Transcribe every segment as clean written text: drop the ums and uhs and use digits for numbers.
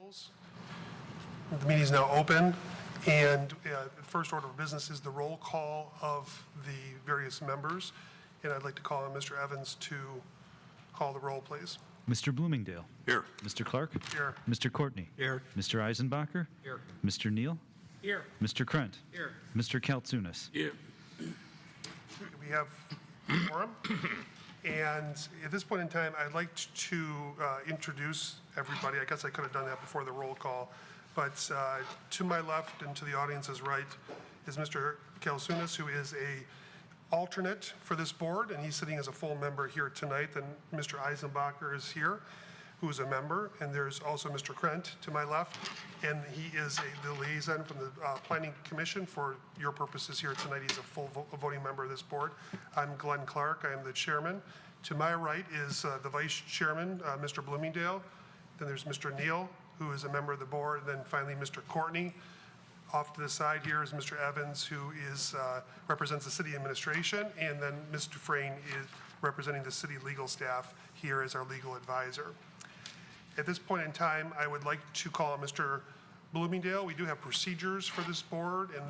Appeals. The meeting is now open, and the first order of business is the roll call of the various members. And I'd like to call on Mr. Evans to call the roll, please. Mr. Bloomingdale. Here. Mr. Clark. Here. Mr. Courtney. Here. Mr. Eisenbacher. Here. Mr. Neal. Here. Mr. Krent. Here. Mr. Kaltsunas. Here. We have quorum. And at this point in time, I'd like to introduce everybody. I guess I could have done that before the roll call. But to my left and to the audience's right is Mr. Kaltsunas, who is a alternate for this board, and he's sitting as a full member here tonight. Then Mr. Eisenbacher is here, who is a member, and there's also Mr. Krent to my left, and he is the liaison from the Planning Commission. For your purposes here tonight, he's a full voting member of this board. I'm Glenn Clark. I am the chairman. To my right is the vice chairman, Mr. Bloomingdale. Then there's Mr. Neal, who is a member of the board, and then finally Mr. Courtney. Off to the side here is Mr. Evans, who represents the city administration, and then Ms. Dufresne is representing the city legal staff here as our legal advisor. At this point in time, I would like to call on Mr. Bloomingdale. We do have procedures for this board, and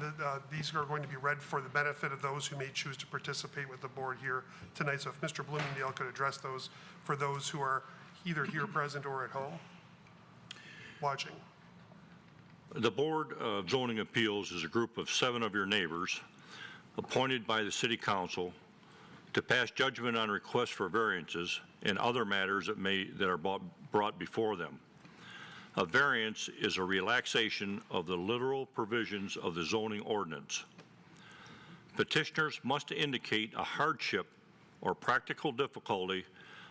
these are going to be read for the benefit of those who may choose to participate with the board here tonight. So if Mr. Bloomingdale could address those for those who are either here present or at home watching. The Board of Zoning Appeals is a group of 7 of your neighbors appointed by the City Council to pass judgment on requests for variances and other matters that are brought before them. A variance is a relaxation of the literal provisions of the zoning ordinance. Petitioners must indicate a hardship or practical difficulty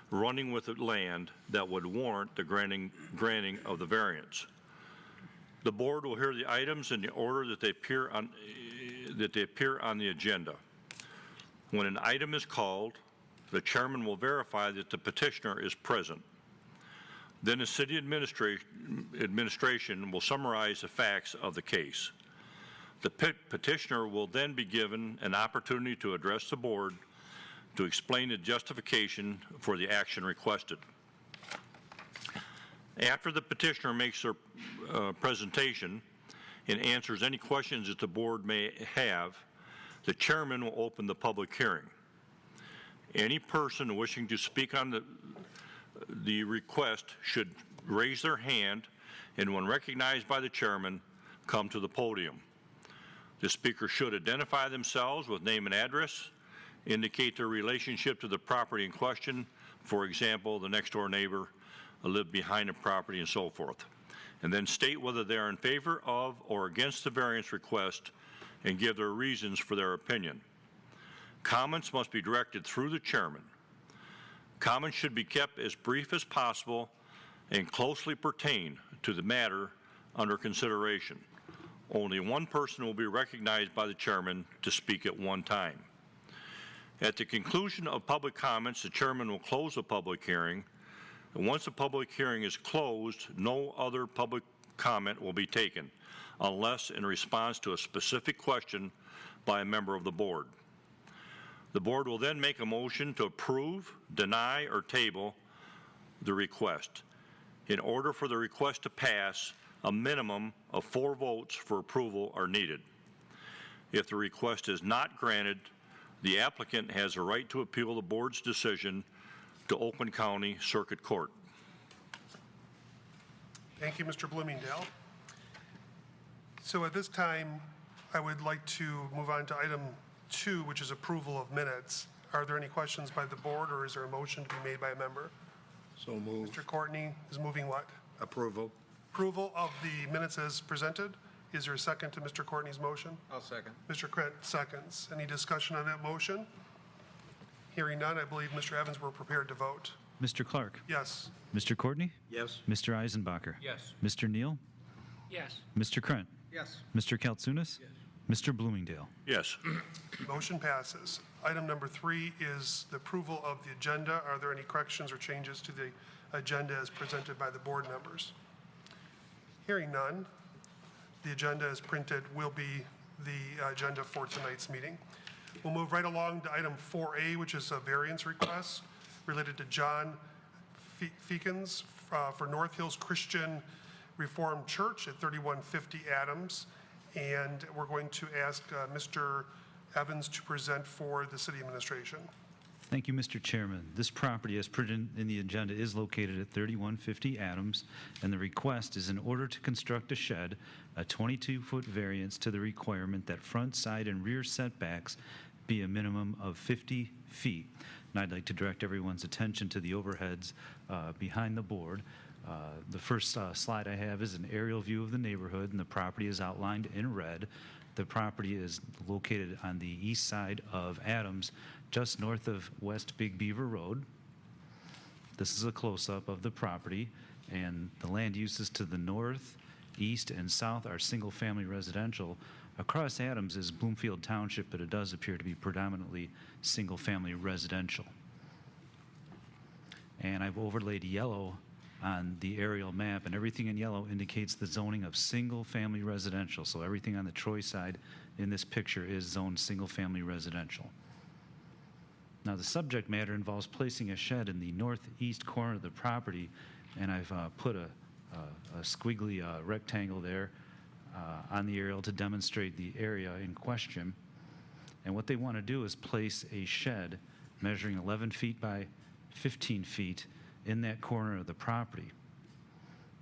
running with the land that would warrant the granting of the variance. The board will hear the items in the order that they appear on the agenda. When an item is called, the chairman will verify that the petitioner is present. Then the city administration will summarize the facts of the case. The petitioner will then be given an opportunity to address the board to explain the justification for the action requested. After the petitioner makes their presentation and answers any questions that the board may have, the chairman will open the public hearing. Any person wishing to speak on the request should raise their hand, and when recognized by the chairman, come to the podium. The speaker should identify themselves with name and address, indicate their relationship to the property in question, for example, the next door neighbor live behind the property and so forth, and then state whether they are in favor of or against the variance request and give their reasons for their opinion. Comments must be directed through the chairman. Comments should be kept as brief as possible and closely pertain to the matter under consideration. Only one person will be recognized by the chairman to speak at one time. At the conclusion of public comments, the chairman will close the public hearing. And once the public hearing is closed, no other public comment will be taken unless in response to a specific question by a member of the board. The board will then make a motion to approve, deny, or table the request. In order for the request to pass, a minimum of 4 votes for approval are needed. If the request is not granted, the applicant has a right to appeal the board's decision to Oakland County Circuit Court. Thank you, Mr. Bloomingdale. So at this time, I would like to move on to item 2, which is approval of minutes. Are there any questions by the board, or is there a motion to be made by a member? So moved. Mr. Courtney is moving what? Approval. Approval of the minutes as presented. Is there a second to Mr. Courtney's motion? I'll second. Mr. Krent seconds. Any discussion on that motion? Hearing none, I believe Mr. Evans, we're prepared to vote. Mr. Clark. Yes. Mr. Courtney. Yes. Mr. Eisenbacher. Yes. Mr. Neal. Yes. Mr. Krent. Yes. Mr. Kaltsunas. Yes. Mr. Bloomingdale. Yes. Motion passes. Item number 3 is the approval of the agenda. Are there any corrections or changes to the agenda as presented by the board members? Hearing none, the agenda as printed will be the agenda for tonight's meeting. We'll move right along to item 4A, which is a variance request related to John Feekins for North Hills Christian Reformed Church at 3150 Adams. And we're going to ask Mr. Evans to present for the city administration. Thank you, Mr. Chairman. This property, as printed in the agenda, is located at 3150 Adams, and the request is in order to construct a shed, a 22-foot variance to the requirement that front, side, and rear setbacks be a minimum of 50 feet. And I'd like to direct everyone's attention to the overheads behind the board. The first slide I have is an aerial view of the neighborhood, and the property is outlined in red. The property is located on the east side of Adams, just north of West Big Beaver Road. This is a close-up of the property, and the land uses to the north, east, and south are single-family residential. Across Adams is Bloomfield Township, but it does appear to be predominantly single-family residential. And I've overlaid yellow on the aerial map, and everything in yellow indicates the zoning of single-family residential. So everything on the Troy side in this picture is zoned single-family residential. Now, the subject matter involves placing a shed in the northeast corner of the property, and I've put a squiggly rectangle there on the aerial to demonstrate the area in question. And what they want to do is place a shed measuring 11 feet by 15 feet in that corner of the property.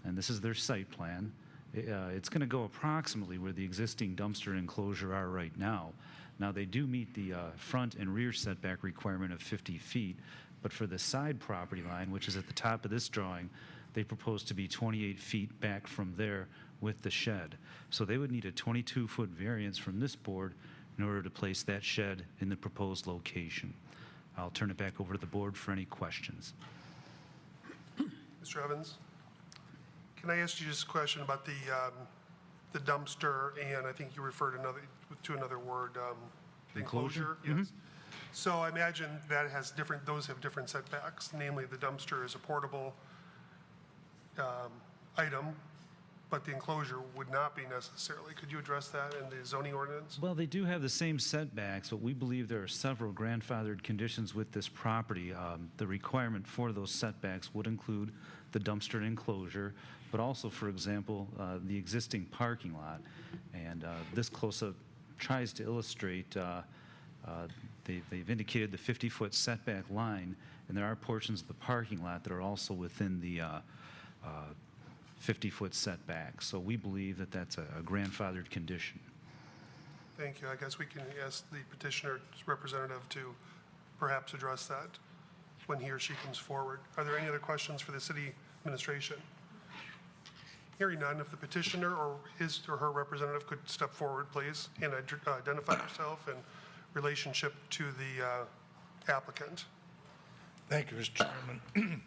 And this is their site plan. It's going to go approximately where the existing dumpster enclosure are right now. Now, they do meet the front and rear setback requirement of 50 feet, but for the side property line, which is at the top of this drawing, they propose to be 28 feet back from there with the shed. So they would need a 22-foot variance from this board in order to place that shed in the proposed location. I'll turn it back over to the board for any questions. Mr. Evans, can I ask you just a question about the dumpster, and I think you referred to another word, the enclosure? Yes. So I imagine that has those have different setbacks, namely the dumpster is a portable item, but the enclosure would not be necessarily. Could you address that in the zoning ordinance? Well, they do have the same setbacks, but we believe there are several grandfathered conditions with this property. The requirement for those setbacks would include the dumpster enclosure, but also, for example, the existing parking lot. And this close-up tries to illustrate, they've indicated the 50-foot setback line, and there are portions of the parking lot that are also within the 50-foot setback. So we believe that that's a grandfathered condition. Thank you. I guess we can ask the petitioner's representative to perhaps address that when he or she comes forward. Are there any other questions for the city administration? Hearing none, if the petitioner or his or her representative could step forward, please, and identify yourself in relationship to the applicant. Thank you, Mr. Chairman.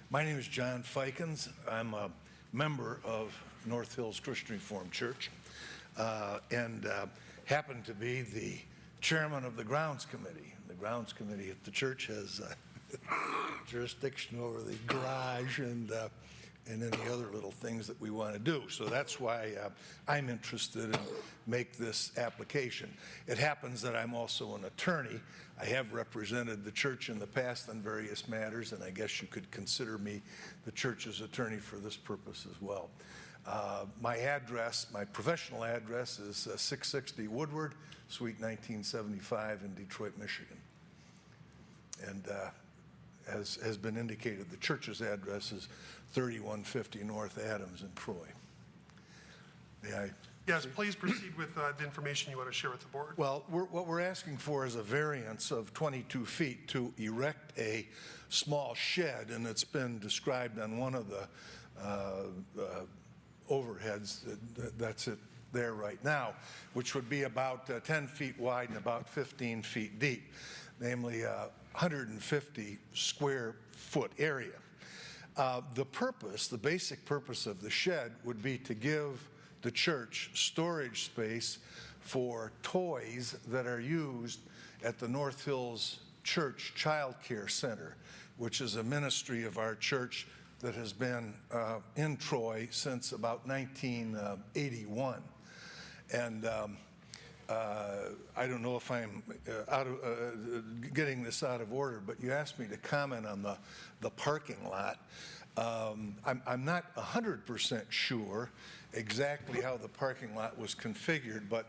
My name is John Fikens. I'm a member of North Hills Christian Reformed Church and happen to be the chairman of the grounds committee. The grounds committee at the church has jurisdiction over the garage and any other little things that we want to do. So that's why I'm interested in make this application. It happens that I'm also an attorney. I have represented the church in the past on various matters, and I guess you could consider me the church's attorney for this purpose as well. My address, my professional address is 660 Woodward, Suite 1975 in Detroit, Michigan. And as has been indicated, the church's address is 3150 North Adams in Troy. May I? Yes, please proceed with the information you want to share with the board. Well, what we're asking for is a variance of 22 feet to erect a small shed, and it's been described on one of the overheads. That's it there right now, which would be about 10 feet wide and about 15 feet deep, namely 150 square foot area. The basic purpose of the shed would be to give the church storage space for toys that are used at the North Hills Church Child Care Center, which is a ministry of our church that has been in Troy since about 1981. And I don't know if I'm getting this out of order, but you asked me to comment on the parking lot. I'm not 100% sure exactly how the parking lot was configured, but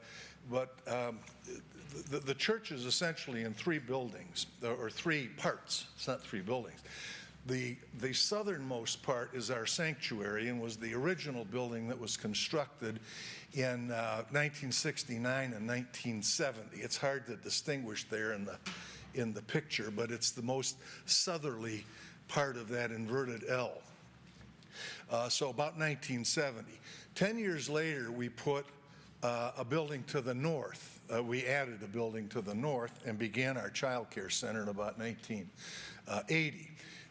the church is essentially in three buildings, or three parts. It's not three buildings. The southernmost part is our sanctuary and was the original building that was constructed in 1969 and 1970. It's hard to distinguish there in the picture, but it's the most southerly part of that inverted L. So about 1970. 10 years later, we put a building to the north. We added a building to the north and began our child care center in about 1980.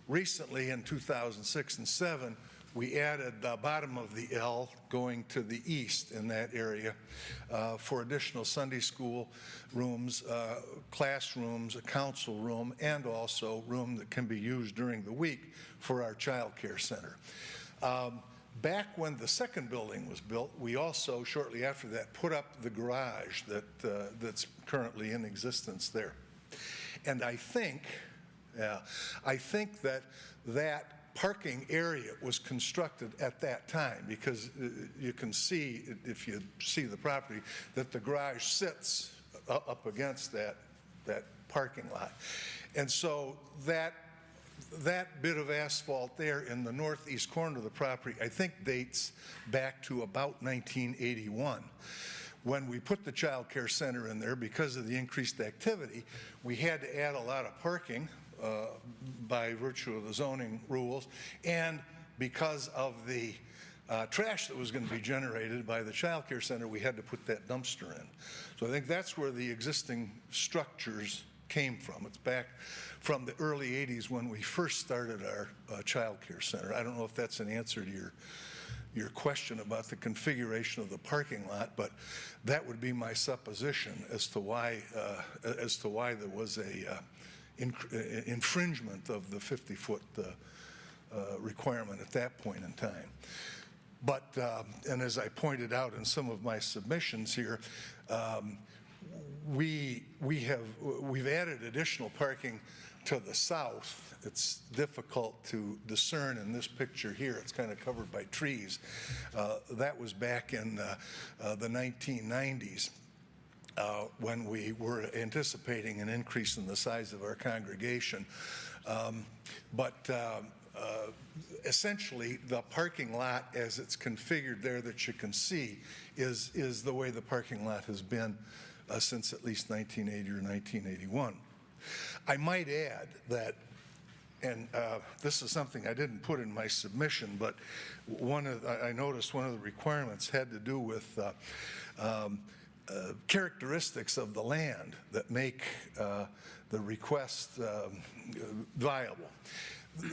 Recently, in 2006 and 7, we added the bottom of the L going to the east in that area for additional Sunday school rooms, classrooms, a council room, and also room that can be used during the week for our child care center. Back when the second building was built, we also, shortly after that, put up the garage that's currently in existence there. And I think that parking area was constructed at that time, because you can see, if you see the property, that the garage sits up against that parking lot. And so that bit of asphalt there in the northeast corner of the property, I think, dates back to about 1981. When we put the child care center in there, because of the increased activity, we had to add a lot of parking by virtue of the zoning rules, and because of the trash that was going to be generated by the child care center, we had to put that dumpster in. So I think that's where the existing structures came from. It's back from the early 80s when we first started our child care center. I don't know if that's an answer to your question about the configuration of the parking lot, but that would be my supposition as to why there was a infringement of the 50-foot requirement at that point in time. But, and as I pointed out in some of my submissions here, we've added additional parking to the south. It's difficult to discern in this picture here. It's kind of covered by trees. That was back in the 1990s. When we were anticipating an increase in the size of our congregation. Essentially, the parking lot as it's configured there that you can see is the way the parking lot has been since at least 1980 or 1981. I might add that, and this is something I didn't put in my submission, but I noticed one of the requirements had to do with characteristics of the land that make the request viable.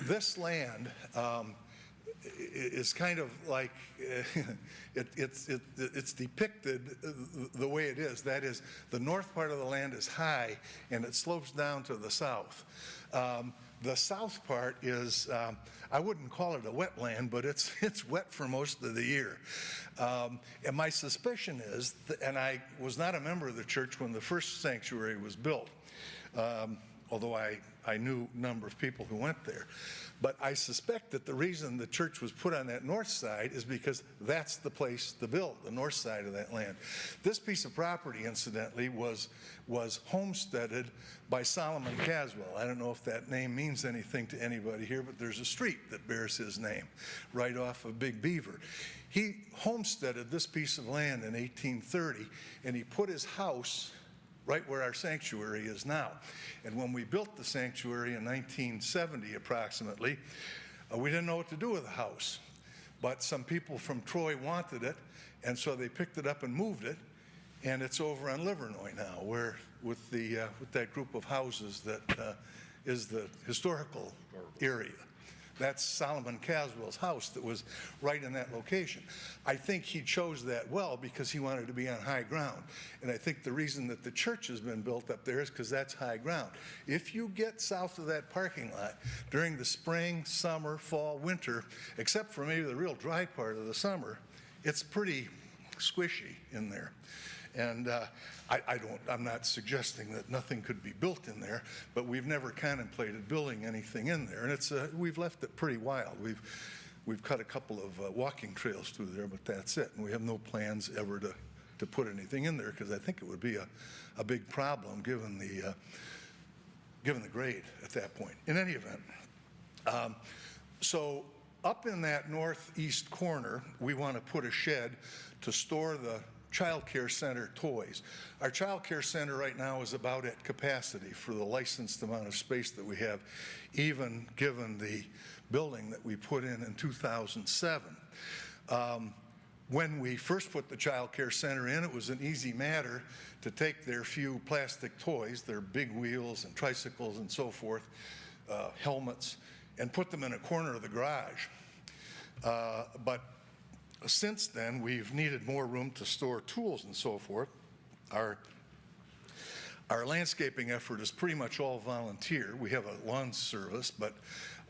This land is kind of like it's depicted the way it is. That is, the north part of the land is high and it slopes down to the south. The south part is, I wouldn't call it a wetland, but it's wet for most of the year. And my suspicion is, and I was not a member of the church when the first sanctuary was built, although I knew a number of people who went there. But I suspect that the reason the church was put on that north side is because that's the place to build, the north side of that land. This piece of property, incidentally, was homesteaded by Solomon Caswell. I don't know if that name means anything to anybody here, but there's a street that bears his name right off of Big Beaver. He homesteaded this piece of land in 1830, and he put his house right where our sanctuary is now. And when we built the sanctuary in 1970 approximately, we didn't know what to do with the house. But some people from Troy wanted it, and so they picked it up and moved it, and it's over on Livernois now, where with that group of houses that is the historical area. That's Solomon Caswell's house that was right in that location. I think he chose that well because he wanted to be on high ground. And I think the reason that the church has been built up there is because that's high ground. If you get south of that parking lot during the spring, summer, fall, winter, except for maybe the real dry part of the summer, it's pretty squishy in there. And I'm not suggesting that nothing could be built in there, but we've never contemplated building anything in there. And we've left it pretty wild. We've cut a couple of walking trails through there, but that's it. And we have no plans ever to put anything in there, because I think it would be a big problem given the grade at that point. In any event, so up in that northeast corner, we want to put a shed to store the child care center toys. Our child care center right now is about at capacity for the licensed amount of space that we have, even given the building that we put in 2007. When we first put the child care center in, it was an easy matter to take their few plastic toys, their big wheels and tricycles and so forth, helmets, and put them in a corner of the garage. But since then, we've needed more room to store tools and so forth. Our landscaping effort is pretty much all volunteer. We have a lawn service, but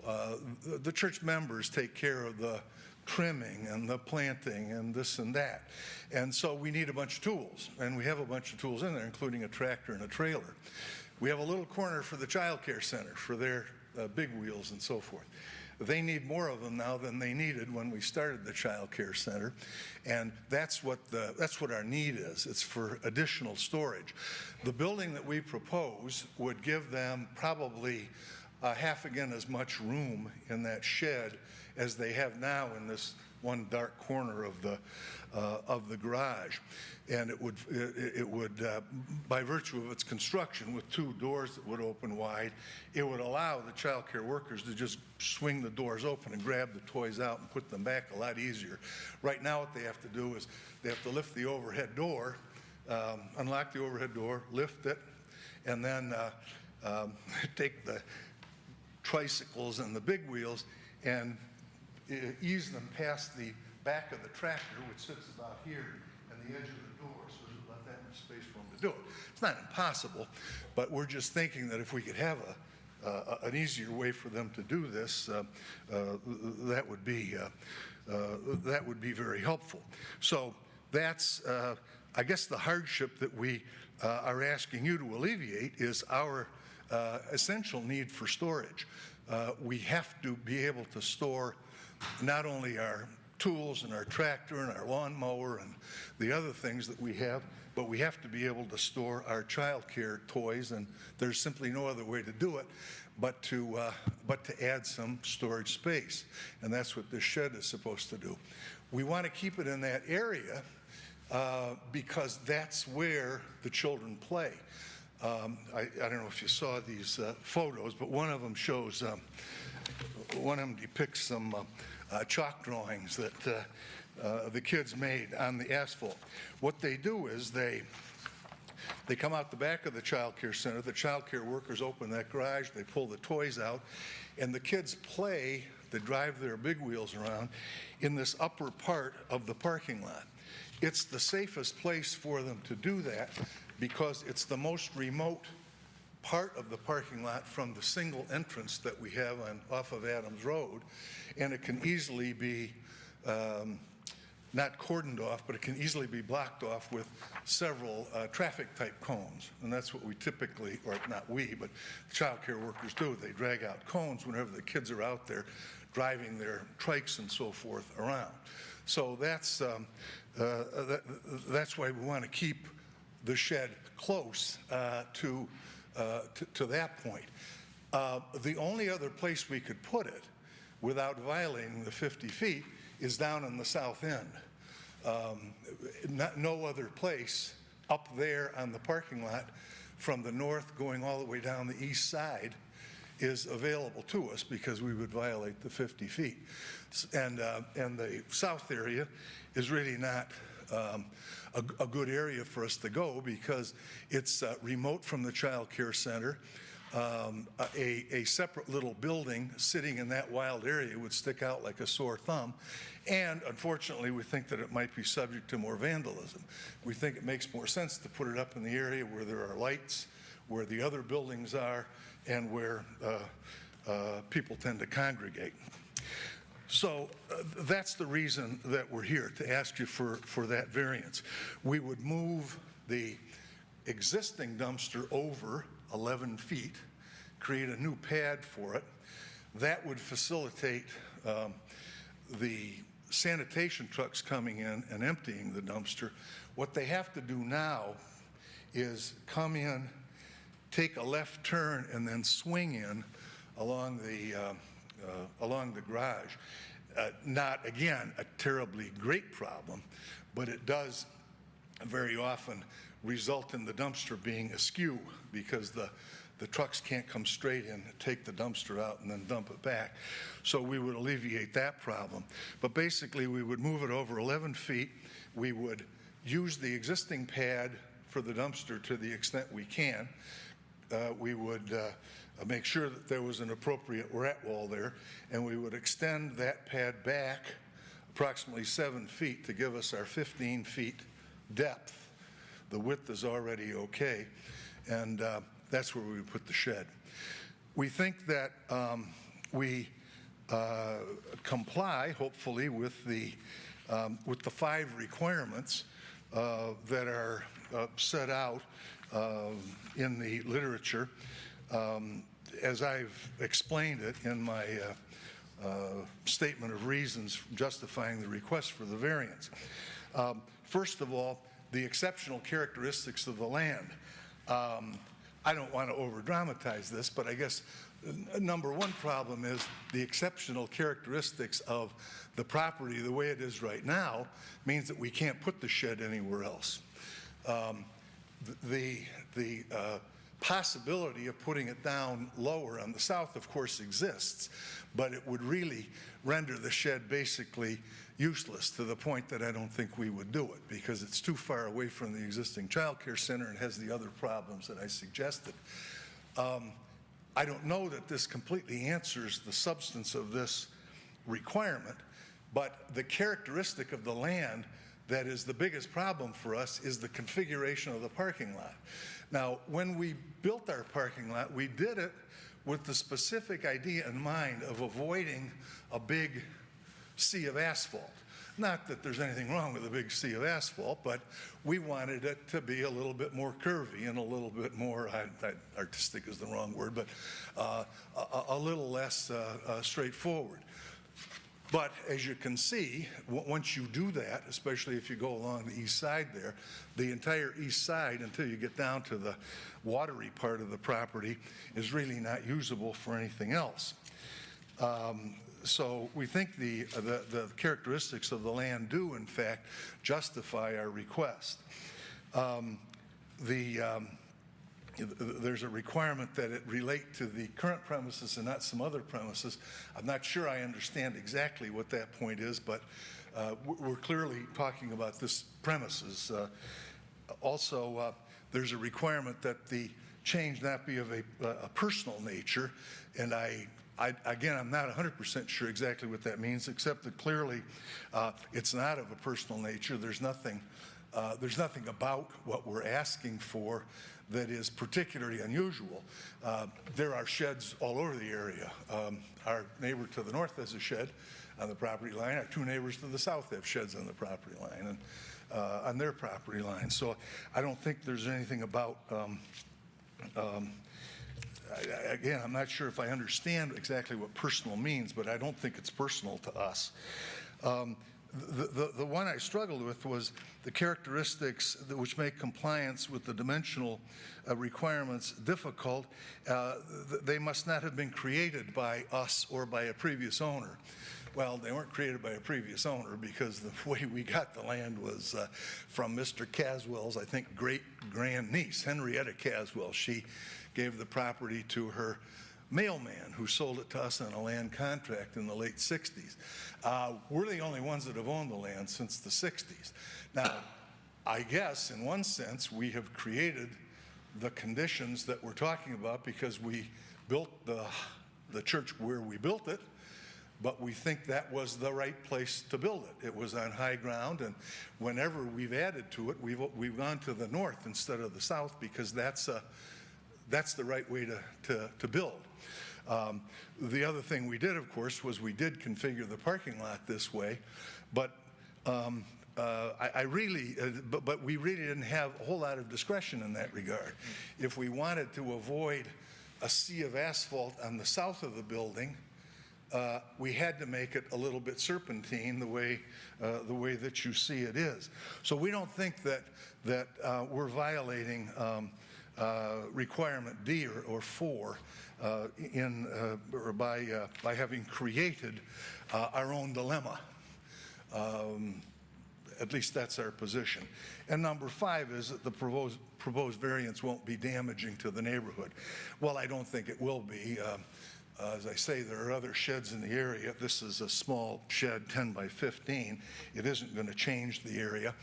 the church members take care of the trimming and the planting and this and that. And so we need a bunch of tools, and we have a bunch of tools in there, including a tractor and a trailer. We have a little corner for the child care center for their big wheels and so forth. They need more of them now than they needed when we started the child care center, and that's what our need is. It's for additional storage. The building that we propose would give them probably half again as much room in that shed as they have now in this one dark corner of the garage. And it would by virtue of its construction, with two doors that would open wide, it would allow the child care workers to just swing the doors open and grab the toys out and put them back a lot easier. Right now what they have to do is they have to lift the overhead door, unlock the overhead door, lift it, and then take the tricycles and the big wheels and ease them past the back of the tractor, which sits about here, and the edge of the door, so there's not that much space for them to do it. It's not impossible, but we're just thinking that if we could have an easier way for them to do this, that would be very helpful. So that's, I guess, the hardship that we are asking you to alleviate is our essential need for storage. We have to be able to store not only our tools and our tractor and our lawnmower and the other things that we have, but we have to be able to store our child care toys, and there's simply no other way to do it but to add some storage space, and that's what this shed is supposed to do. We want to keep it in that area because that's where the children play. I don't know if you saw these photos, but one of them shows, one of them depicts some chalk drawings that the kids made on the asphalt. What they do is they come out the back of the child care center, the child care workers open that garage, they pull the toys out, and the kids play, they drive their big wheels around in this upper part of the parking lot. It's the safest place for them to do that because it's the most remote part of the parking lot from the single entrance that we have off of Adams Road, and it can easily be not cordoned off, but it can easily be blocked off with several traffic type cones. And that's what we typically, or not we, but the child care workers do. They drag out cones whenever the kids are out there driving their trikes and so forth around. So that's why we want to keep the shed close to that point. The only other place we could put it without violating the 50 feet is down in the south end. No other place up there on the parking lot from the north going all the way down the east side is available to us because we would violate the 50 feet. And the south area is really not a good area for us to go because it's remote from the child care center. A separate little building sitting in that wild area would stick out like a sore thumb. And unfortunately, we think that it might be subject to more vandalism. We think it makes more sense to put it up in the area where there are lights, where the other buildings are, and where people tend to congregate. So that's the reason that we're here, to ask you for that variance. We would move the existing dumpster over 11 feet, create a new pad for it. That would facilitate the sanitation trucks coming in and emptying the dumpster. What they have to do now is come in, take a left turn, and then swing in along the garage. Not, again, a terribly great problem, but it does very often result in the dumpster being askew because the trucks can't come straight in, take the dumpster out, and then dump it back. So we would alleviate that problem. But basically, we would move it over 11 feet. We would use the existing pad for the dumpster to the extent we can. We would make sure that there was an appropriate rat wall there, and we would extend that pad back approximately 7 feet to give us our 15 feet depth. The width is already okay, and that's where we would put the shed. We think that we comply, hopefully, with the 5 requirements that are set out in the literature. As I've explained it in my statement of reasons justifying the request for the variance. First of all, the exceptional characteristics of the land. I don't want to over-dramatize this, but I guess number one problem is the exceptional characteristics of the property the way it is right now means that we can't put the shed anywhere else. The possibility of putting it down lower on the south, of course, exists, but it would really render the shed basically useless to the point that I don't think we would do it because it's too far away from the existing child care center and has the other problems that I suggested. I don't know that this completely answers the substance of this requirement, but the characteristic of the land that is the biggest problem for us is the configuration of the parking lot. Now, when we built our parking lot, we did it with the specific idea in mind of avoiding a big sea of asphalt. Not that there's anything wrong with a big sea of asphalt, but we wanted it to be a little bit more curvy and a little bit more, artistic is the wrong word, but a little less straightforward. But as you can see, once you do that, especially if you go along the east side there, the entire east side until you get down to the watery part of the property is really not usable for anything else. So we think the characteristics of the land do, in fact, justify our request. There's a requirement that it relate to the current premises and not some other premises. I'm not sure I understand exactly what that point is, but we're clearly talking about this premises. Also, there's a requirement that the change not be of a personal nature, and again, I'm not 100% sure exactly what that means, except that clearly it's not of a personal nature. There's nothing about what we're asking for that is particularly unusual. There are sheds all over the area. Our neighbor to the north has a shed on the property line. Our 2 neighbors to the south have sheds on the property line and on their property line. So I don't think there's anything about, again, I'm not sure if I understand exactly what personal means, but I don't think it's personal to us. The one I struggled with was the characteristics which make compliance with the dimensional requirements difficult. They must not have been created by us or by a previous owner. Well, they weren't created by a previous owner because the way we got the land was from Mr. Caswell's, I think, great-grandniece, Henrietta Caswell. She gave the property to her mailman who sold it to us on a land contract in the late 60s. We're the only ones that have owned the land since the 60s. Now, I guess in one sense we have created the conditions that we're talking about because we built the church where we built it, but we think that was the right place to build it. It was on high ground, and whenever we've added to it, we've gone to the north instead of the south because that's the right way to build. The other thing we did, of course, was we did configure the parking lot this way, but I really, but we really didn't have a whole lot of discretion in that regard. If we wanted to avoid a sea of asphalt on the south of the building, we had to make it a little bit serpentine the way that you see it is. So we don't think that we're violating requirement D or 4 or by having created our own dilemma. At least that's our position. And number 5 is that the proposed variance won't be damaging to the neighborhood. Well, I don't think it will be. As I say, there are other sheds in the area. This is a small shed, 10 by 15. It isn't going to change the area.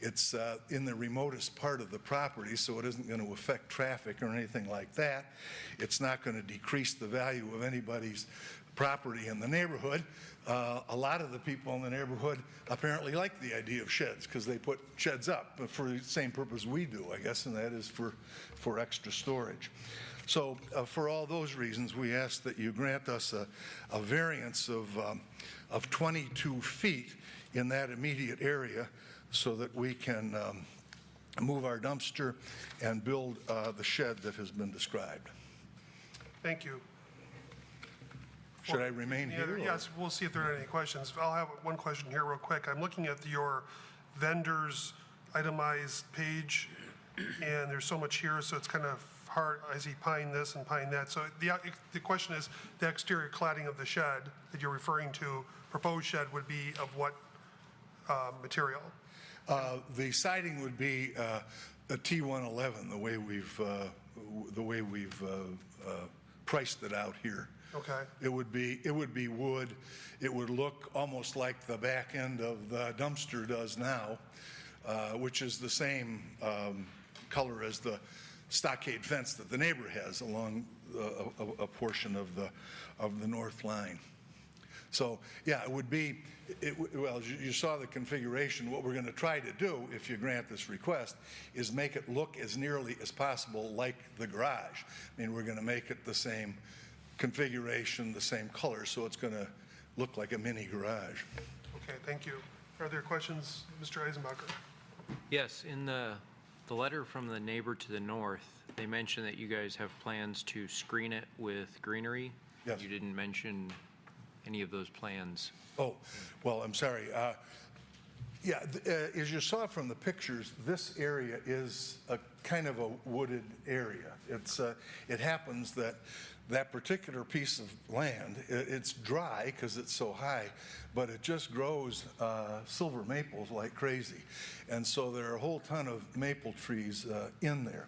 It's in the remotest part of the property, so it isn't going to affect traffic or anything like that. It's not going to decrease the value of anybody's property in the neighborhood. A lot of the people in the neighborhood apparently like the idea of sheds because they put sheds up for the same purpose we do, I guess, and that is for extra storage. So for all those reasons, we ask that you grant us a variance of 22 feet in that immediate area so that we can move our dumpster and build the shed that has been described. Thank you. Should I remain here? Yes, we'll see if there are any questions. I'll have one question here real quick. I'm looking at your vendors itemized page, and there's so much here, so it's kind of hard. I see pine this and pine that. So the question is, the exterior cladding of the shed that you're referring to, proposed shed, would be of what material? The siding would be a T111, the way we've priced it out here. Okay. It would be wood. It would look almost like the back end of the dumpster does now, which is the same color as the stockade fence that the neighbor has along a portion of the north line. So yeah, it would be. Well, you saw the configuration. What we're going to try to do, if you grant this request, is make it look as nearly as possible like the garage. I mean, we're going to make it the same configuration, the same color, so it's going to look like a mini garage. Okay, thank you. Are there questions, Mr. Eisenbacher? Yes, in the letter from the neighbor to the north, they mentioned that you guys have plans to screen it with greenery. Yes. You didn't mention any of those plans. Oh, well, I'm sorry. Yeah, as you saw from the pictures, this area is a kind of a wooded area. It happens that particular piece of land, it's dry because it's so high, but it just grows silver maples like crazy. And so there are a whole ton of maple trees in there.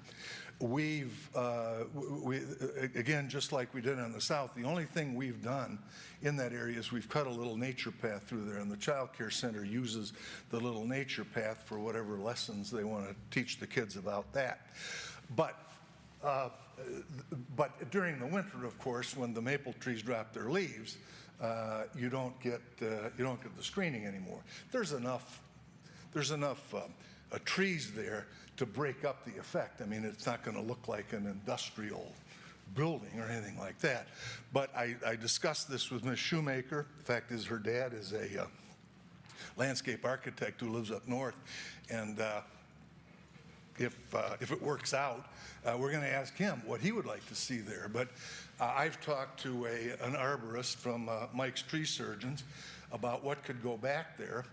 Again, just like we did on the south, the only thing we've done in that area is we've cut a little nature path through there, and the child care center uses the little nature path for whatever lessons they want to teach the kids about that. But during the winter, of course, when the maple trees drop their leaves, you don't get the screening anymore. There's enough trees there to break up the effect. I mean, it's not going to look like an industrial building or anything like that. But I discussed this with Ms. Shoemaker. The fact is, her dad is a landscape architect who lives up north, and if it works out, we're going to ask him what he would like to see there. But I've talked to an arborist from Mike's Tree Surgeons about what could go back there.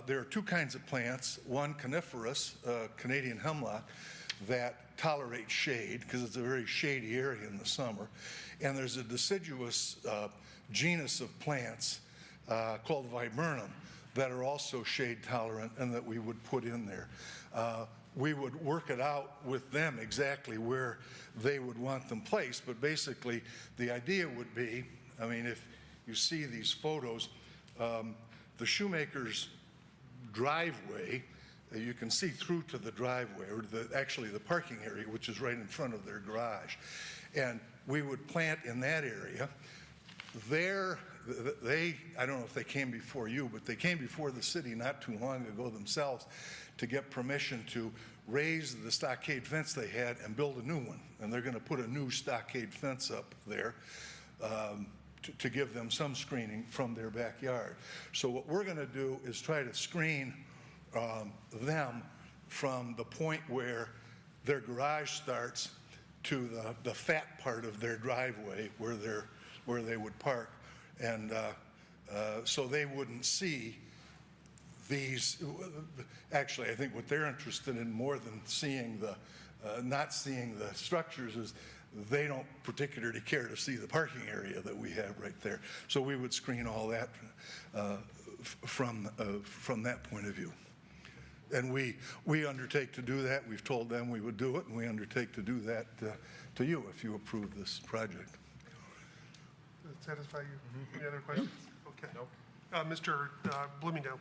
There are two kinds of plants, one coniferous, Canadian hemlock, that tolerates shade because it's a very shady area in the summer. And there's a deciduous genus of plants called viburnum that are also shade tolerant and that we would put in there. We would work it out with them exactly where they would want them placed, but basically the idea would be, I mean, if you see these photos, the Shoemaker's driveway, you can see through to the driveway, or actually the parking area, which is right in front of their garage. And we would plant in that area. I don't know if they came before you, but they came before the city not too long ago themselves to get permission to raise the stockade fence they had and build a new one. And they're going to put a new stockade fence up there to give them some screening from their backyard. So what we're going to do is try to screen them from the point where their garage starts to the fat part of their driveway where they would park. And so they wouldn't see these. Actually, I think what they're interested in more than seeing not seeing the structures is they don't particularly care to see the parking area that we have right there. So we would screen all that from that point of view. And we undertake to do that. We've told them we would do it, and we undertake to do that to you if you approve this project. Does that satisfy you? Any other questions? Okay. Nope. Mr. Bloomingdale.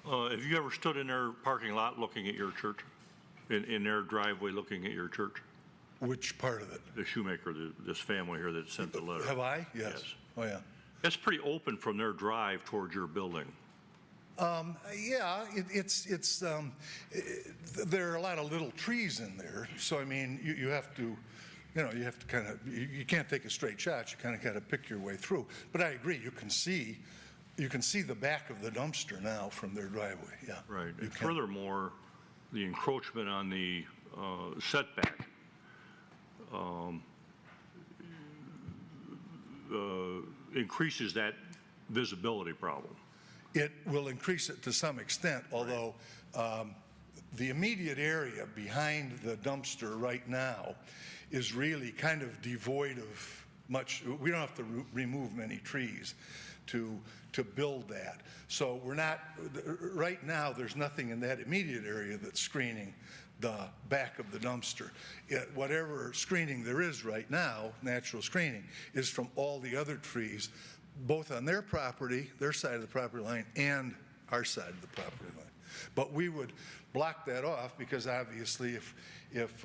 Have you ever stood in their parking lot looking at your church? In their driveway looking at your church? Which part of it? The Shoemaker, this family here that sent the letter. Have I? Yes. Yes. Oh, yeah. It's pretty open from their drive towards your building. Yeah, there are a lot of little trees in there. So, I mean, you have to, you have to kind of, you can't take a straight shot. You kind of got to pick your way through. But I agree, you can see the back of the dumpster now from their driveway, yeah. Right. You And can. furthermore, the encroachment on the setback increases that visibility problem. It will increase it to some extent, although the immediate area behind the dumpster right now is really kind of devoid of much. We don't have to remove many trees to build that. So we're not, right now, there's nothing in that immediate area that's screening the back of the dumpster. Whatever screening there is right now, natural screening, is from all the other trees, both on their property, their side of the property line, and our side of the property line. But we would block that off because obviously if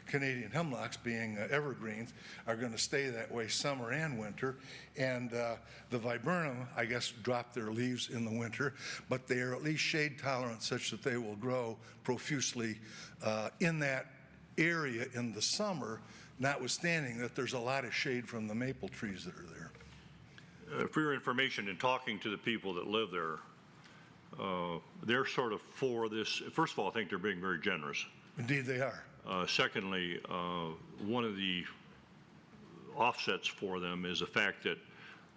Canadian hemlocks, being evergreens, are going to stay that way summer and winter, and the viburnum, I guess, drop their leaves in the winter, but they are at least shade tolerant such that they will grow profusely in that area in the summer, notwithstanding that there's a lot of shade from the maple trees that are there. For your information, in talking to the people that live there, they're sort of for this. First of all, I think they're being very generous. Indeed they are. Secondly, one of the offsets for them is the fact that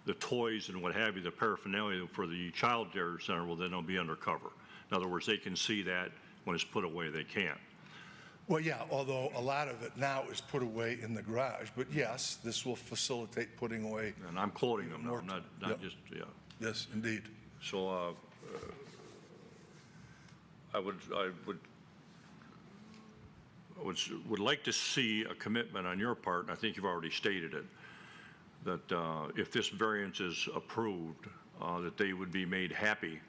the toys and what have you, the paraphernalia for the child care center will then be undercover. In other words, they can see that when it's put away, they can't. Well, yeah, although a lot of it now is put away in the garage. But yes, this will facilitate putting away. And I'm quoting them now, More- I'm not Yep. just, yeah. Yes, indeed. So I would like to see a commitment on your part, and I think you've already stated it, that if this variance is approved, that they would be made happy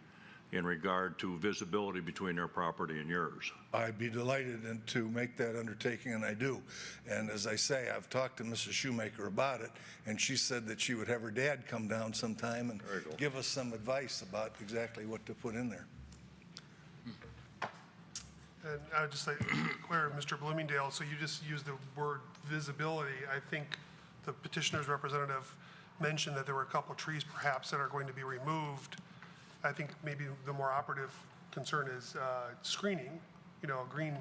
in regard to visibility between their property and yours. I'd be delighted to make that undertaking, and I do. And as I say, I've talked to Mrs. Shoemaker about it, and she said that she would have her dad come down sometime and Very cool. give us some advice about exactly what to put in there. And I would just like to clear, Mr. Bloomingdale, so you just used the word visibility. I think the petitioner's representative mentioned that there were a couple of trees perhaps that are going to be removed. I think maybe the more operative concern is screening, a green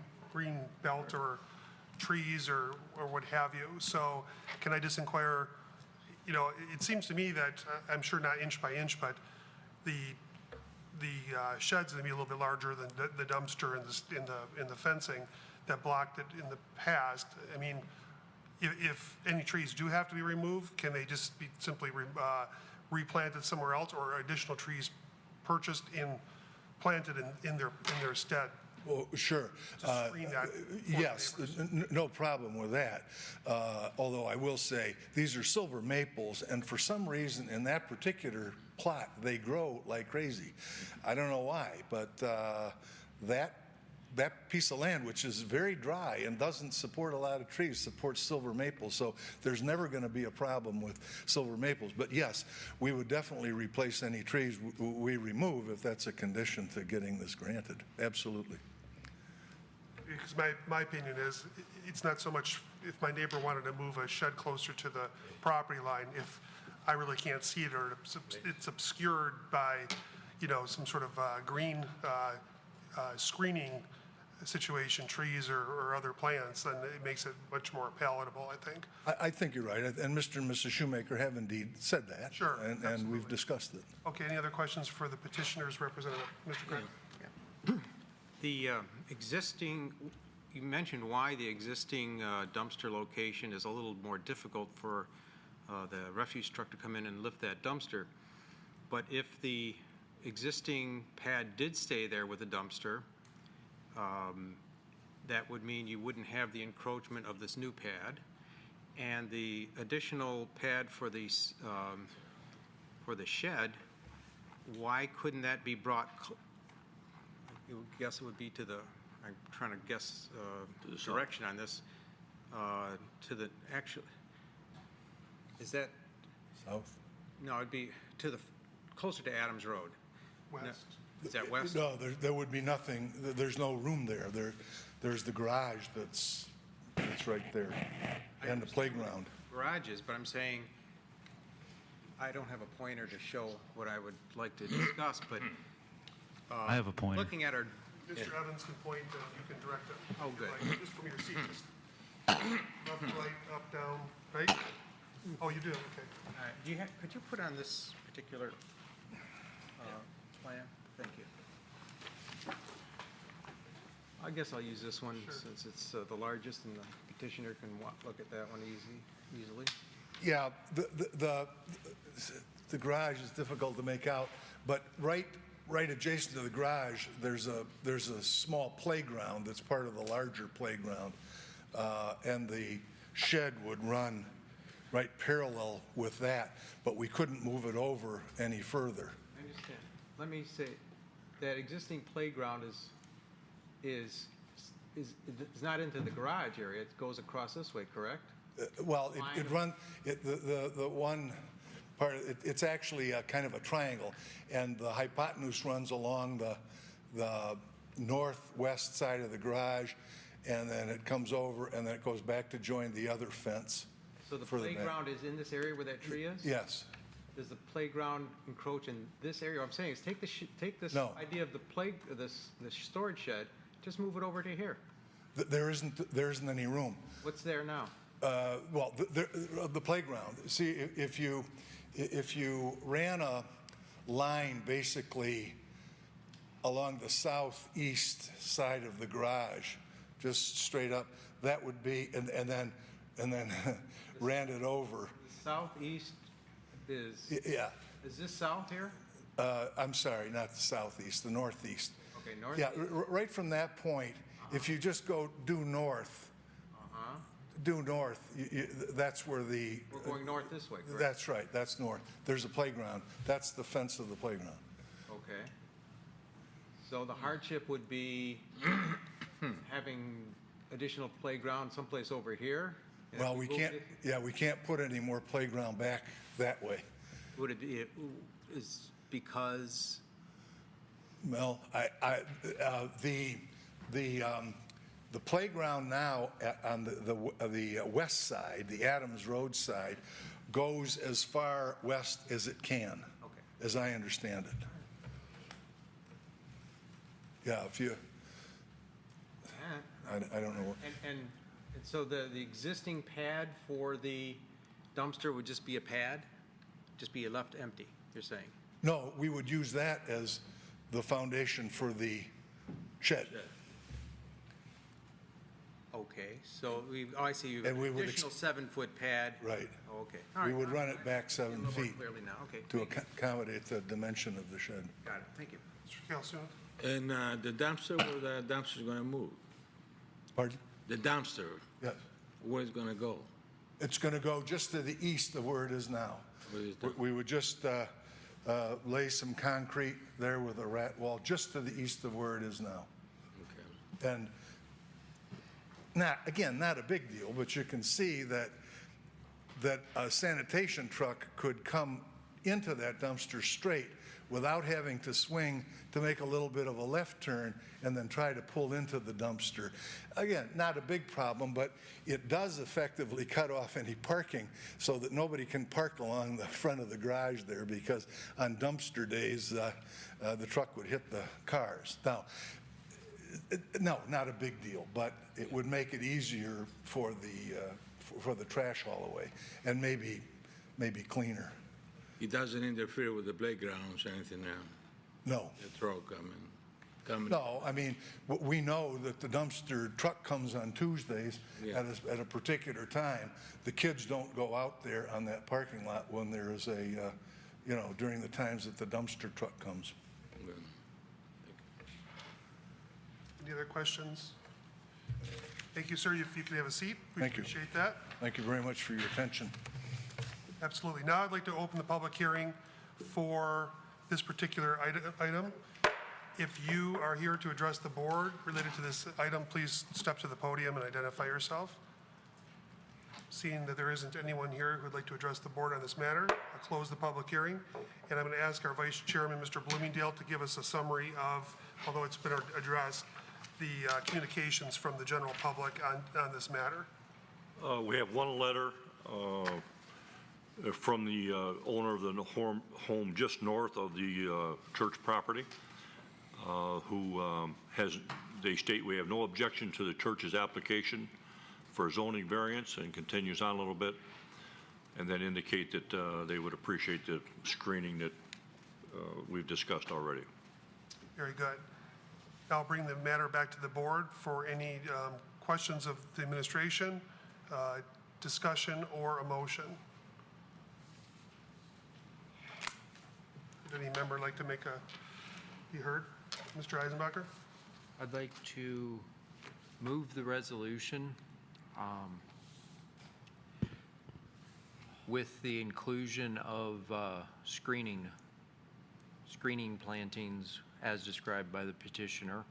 belt or trees or what have you. So can I just inquire, it seems to me that, I'm sure not inch by inch, but the shed's going to be a little bit larger than the dumpster in the fencing that blocked it in the past. I mean, if any trees do have to be removed, can they just be simply replanted somewhere else, or additional trees purchased planted in their stead? Well, sure. To screen that for the Yes, no problem with that. Although I will say, these are silver maples, and for some reason in that particular plot, they grow like crazy. I don't know why, but that piece of land, which is very dry and doesn't support a lot of trees, supports silver maples. So there's never going to be a problem with silver maples. But yes, we would definitely replace any trees we remove if that's a condition to getting this granted. Absolutely. Because my opinion is, it's not so much if my neighbor wanted to move a shed closer to the property line, if I really can't see it or it's obscured by, some sort of green screening situation, trees or other plants, then it makes it much more palatable, I think. I think you're right, and Mr. and Mrs. Shoemaker have indeed said that. Sure, And absolutely. we've discussed it. Okay, any other questions for the petitioner's representative? Mr. Craig? The existing, you mentioned why the existing dumpster location is a little more difficult for the refuse truck to come in and lift that dumpster. But if the existing pad did stay there with a dumpster, that would mean you wouldn't have the encroachment of this new pad. And the additional pad for the shed, why couldn't that be brought, you would guess it would be to the, I'm trying to guess direction on this, to the actual, is that, South? no, it'd be to the, closer to Adams Road. West. Is that west? No, there would be nothing, there's no room there. There's the garage that's right there, and the playground. Garages, but I'm saying, I don't have a pointer to show what I would like to discuss, but. I have a pointer. Looking at our, Mr. Evans can point, you can direct it. Oh, good. Like, just from your seat, just left, right, up, down, right? Oh, you do, okay. do you have, could you put on this particular plan? Thank you. I guess I'll use this one since it's the largest and the petitioner can look at that one easily. Yeah, the garage is difficult to make out, but right adjacent to the garage, there's a small playground that's part of the larger playground, and the shed would run right parallel with that, but we couldn't move it over any further. I understand. Let me say, that existing playground is not into the garage area. It goes across this way, correct? Well, the one part, it's actually a kind of a triangle, and the hypotenuse runs along the northwest side of the garage, and then it comes over, and then it goes back to join the other fence. So the further back. playground is in this area where that tree is? Yes. Does the playground encroach in this area? What I'm saying is take this No. idea of the storage shed, just move it over to here. There isn't any room. What's there now? Well, the playground. See, if you ran a line basically along the southeast side of the garage, just straight up, that would be, and then ran it over. Southeast is, Yeah. is this south here? I'm sorry, not the southeast, the northeast. Okay, north. Yeah, right from that point, if you just go due north, that's where the. We're going north this way, correct? That's right, that's north. There's a playground. That's the fence of the playground. Okay. So the hardship would be having additional playground someplace over here? And Well, if we moved can't, it- yeah, we can't put any more playground back that way. Would it be, is because, Well, the playground now on the west side, the Adams Road side, goes as far west as it can, Okay. as I understand it. Yeah, if you, I don't know. and so the existing pad for the dumpster would just be a pad? Just be left empty, you're saying? No, we would use that as the foundation for the shed. Okay, so I see you, And we would additional 7-foot pad. Right. Oh, okay. All We right, would all right. run it back A 7 little more feet clearly now, okay. to thank you. accommodate the dimension of the shed. Got it, thank you. Mr. Calhoun? And the dumpster, where the dumpster's gonna move? Pardon? The dumpster, Yes. where it's gonna go? It's going to go just to the east of where it is now. Where is that? We would just lay some concrete there with a rat wall, just to the east of where it is now. Okay. And not a big deal, but you can see that a sanitation truck could come into that dumpster straight without having to swing to make a little bit of a left turn and then try to pull into the dumpster. Again, not a big problem, but it does effectively cut off any parking so that nobody can park along the front of the garage there, because on dumpster days, the truck would hit the cars. Now, No, not a big deal, but it would make it easier for the trash haul away, and maybe cleaner. It doesn't interfere with the playgrounds or anything now? No. The throw coming? No, I mean, we know that the dumpster truck comes on Tuesdays Yeah. at a particular time. The kids don't go out there on that parking lot when there is during the times that the dumpster truck comes. Good. Any other questions? Thank you, sir. If you could have a seat, we Thank you. appreciate that. Thank you very much for your attention. Absolutely. Now I'd like to open the public hearing for this particular item. If you are here to address the board related to this item, please step to the podium and identify yourself. Seeing that there isn't anyone here who would like to address the board on this matter, I'll close the public hearing. And I'm going to ask our Vice Chairman, Mr. Bloomingdale, to give us a summary of, although it's been addressed, the communications from the general public on this matter. We have one letter from the owner of the home just north of the church property, who they state, "We have no objection to the church's application for zoning variance," and continues on a little bit, and then indicate that they would appreciate the screening that we've discussed already. Very good. Now I'll bring the matter back to the board for any questions of the administration, discussion, or a motion. Would any member like to be heard? Mr. Eisenbacher? I'd like to move the resolution with the inclusion of screening plantings as described by the petitioner.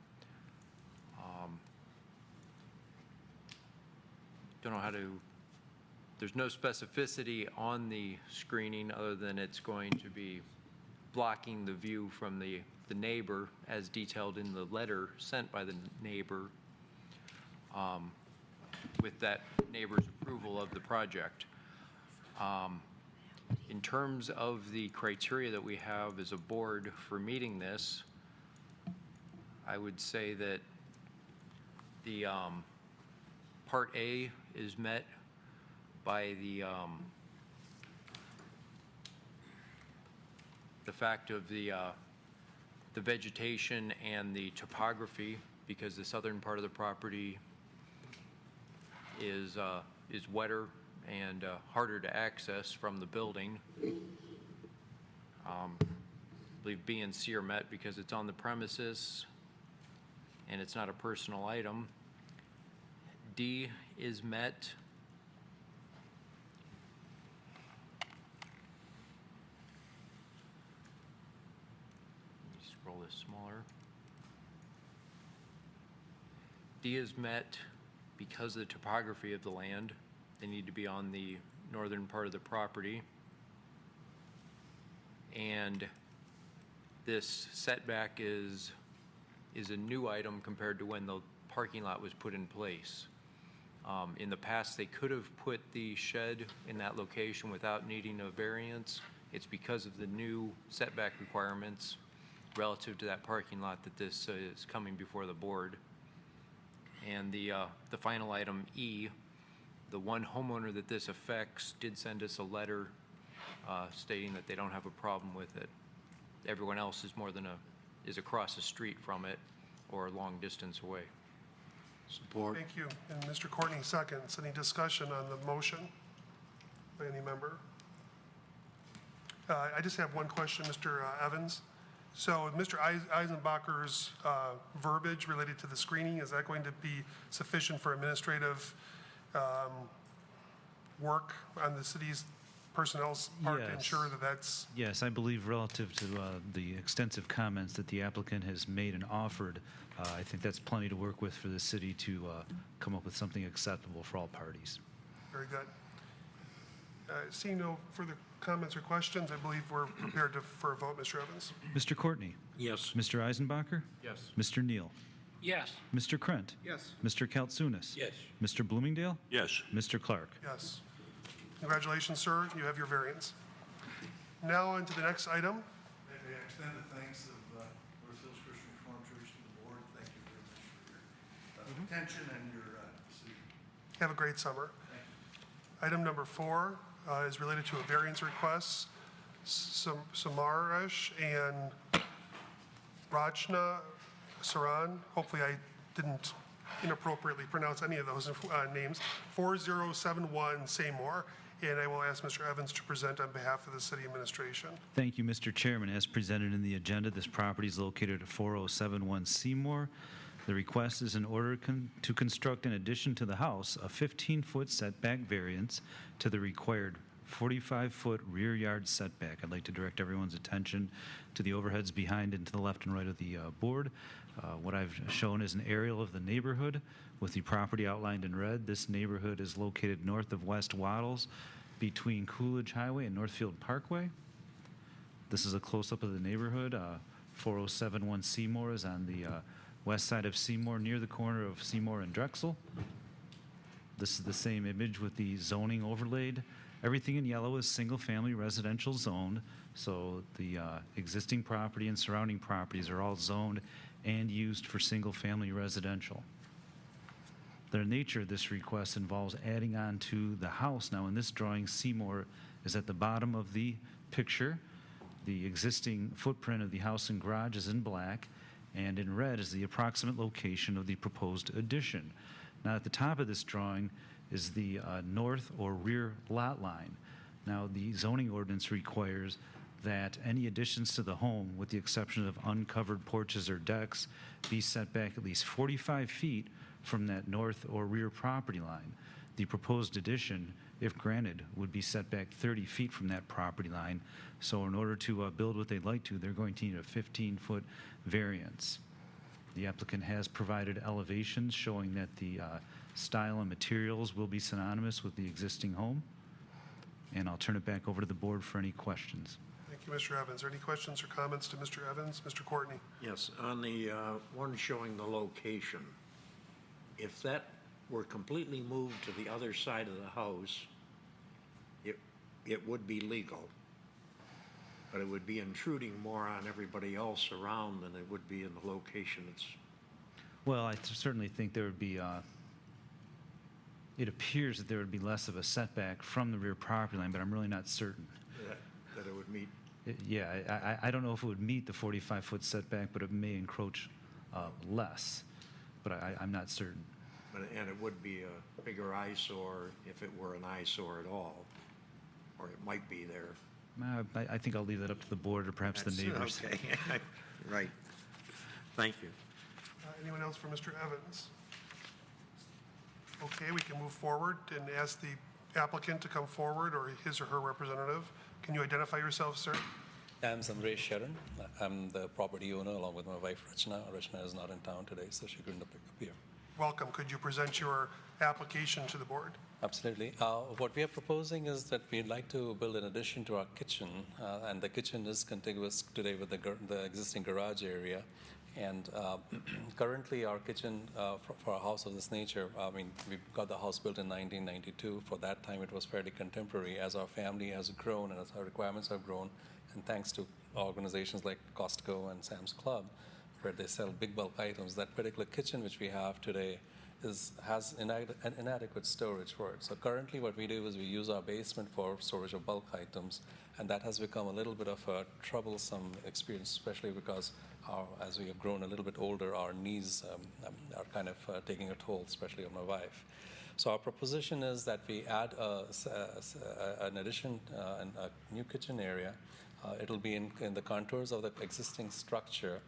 Don't know how to, there's no specificity on the screening other than it's going to be blocking the view from the neighbor as detailed in the letter sent by the neighbor with that neighbor's approval of the project. In terms of the criteria that we have as a board for meeting this, I would say that the Part A is met by the fact of the vegetation and the topography, because the southern part of the property is wetter and harder to access from the building. I believe B and C are met because it's on the premises and it's not a personal item. D is met scroll this smaller. D is met because of the topography of the land. They need to be on the northern part of the property. And this setback is a new item compared to when the parking lot was put in place. In the past, they could have put the shed in that location without needing a variance. It's because of the new setback requirements relative to that parking lot that this is coming before the board. And the final item, E, the one homeowner that this affects did send us a letter stating that they don't have a problem with it. Everyone else is is across the street from it or a long distance away. Support. Thank you. And Mr. Courtney seconds. Any discussion on the motion by any member? I just have one question, Mr. Evans. So Mr. Eisenbacher's verbiage related to the screening, is that going to be sufficient for administrative work on the city's personnel's part to Yes. ensure that that's? Yes, I believe relative to the extensive comments that the applicant has made and offered, I think that's plenty to work with for the city to come up with something acceptable for all parties. Very good. Seeing no further comments or questions, I believe we're prepared for a vote. Mr. Evans? Mr. Courtney? Yes. Mr. Eisenbacher? Yes. Mr. Neal? Yes. Mr. Krent? Yes. Mr. Kaltsunis? Yes. Mr. Bloomingdale? Yes. Mr. Clark? Yes. Congratulations, sir. You have your variance. Now on to the next item. May I extend the thanks of North Hills Christian Reformed Church to the board. Thank you very much for attention and your, Have a great summer. Item number 4 is related to a variance request. Samaresh and Rachna Saran, hopefully I didn't inappropriately pronounce any of those names, 4071 Seymour, and I will ask Mr. Evans to present on behalf of the city administration. Thank you, Mr. Chairman. As presented in the agenda, this property is located at 4071 Seymour. The request is in order to construct, in addition to the house, a 15-foot setback variance to the required 45-foot rear yard setback. I'd like to direct everyone's attention to the overheads behind and to the left and right of the board. What I've shown is an aerial of the neighborhood with the property outlined in red. This neighborhood is located north of West Waddles between Coolidge Highway and Northfield Parkway. This is a close-up of the neighborhood. 4071 Seymour is on the west side of Seymour, near the corner of Seymour and Drexel. This is the same image with the zoning overlaid. Everything in yellow is single-family residential zoned, so the existing property and surrounding properties are all zoned and used for single-family residential. The nature of this request involves adding on to the house. Now, in this drawing, Seymour is at the bottom of the picture. The existing footprint of the house and garage is in black, and in red is the approximate location of the proposed addition. Now, at the top of this drawing is the north or rear lot line. Now, the zoning ordinance requires that any additions to the home, with the exception of uncovered porches or decks, be set back at least 45 feet from that north or rear property line. The proposed addition, if granted, would be set back 30 feet from that property line. So in order to build what they'd like to, they're going to need a 15-foot variance. The applicant has provided elevations showing that the style and materials will be synonymous with the existing home. And I'll turn it back over to the board for any questions. Thank you, Mr. Evans. Are there any questions or comments to Mr. Evans? Mr. Courtney? Yes, on the one showing the location, if that were completely moved to the other side of the house, it would be legal, but it would be intruding more on everybody else around than it would be in the location. Well, I certainly think there would be, it appears that there would be less of a setback from the rear property line, but I'm really not certain. That it would meet. Yeah, I don't know if it would meet the 45-foot setback, but it may encroach less, but I'm not certain. And it would be a bigger eyesore if it were an eyesore at all, or it might be there. I think I'll leave that up to the board or perhaps the neighbors. Okay, right. Thank you. Anyone else for Mr. Evans? Okay, we can move forward and ask the applicant to come forward or his or her representative. Can you identify yourself, sir? I'm Samresh Sharan. I'm the property owner along with my wife Rachna. Rachna is not in town today, so she couldn't appear. Welcome. Could you present your application to the board? Absolutely. What we are proposing is that we'd like to build an addition to our kitchen, and the kitchen is contiguous today with the existing garage area. And currently, our kitchen for a house of this nature, I mean, we got the house built in 1992. For that time, it was fairly contemporary. As our family has grown and as our requirements have grown, and thanks to organizations like Costco and Sam's Club, where they sell big bulk items, that particular kitchen which we have today has inadequate storage for it. So currently what we do is we use our basement for storage of bulk items, and that has become a little bit of a troublesome experience, especially because as we have grown a little bit older, our knees are kind of taking a toll, especially on my wife. So our proposition is that we add an addition, a new kitchen area. It'll be in the contours of the existing structure.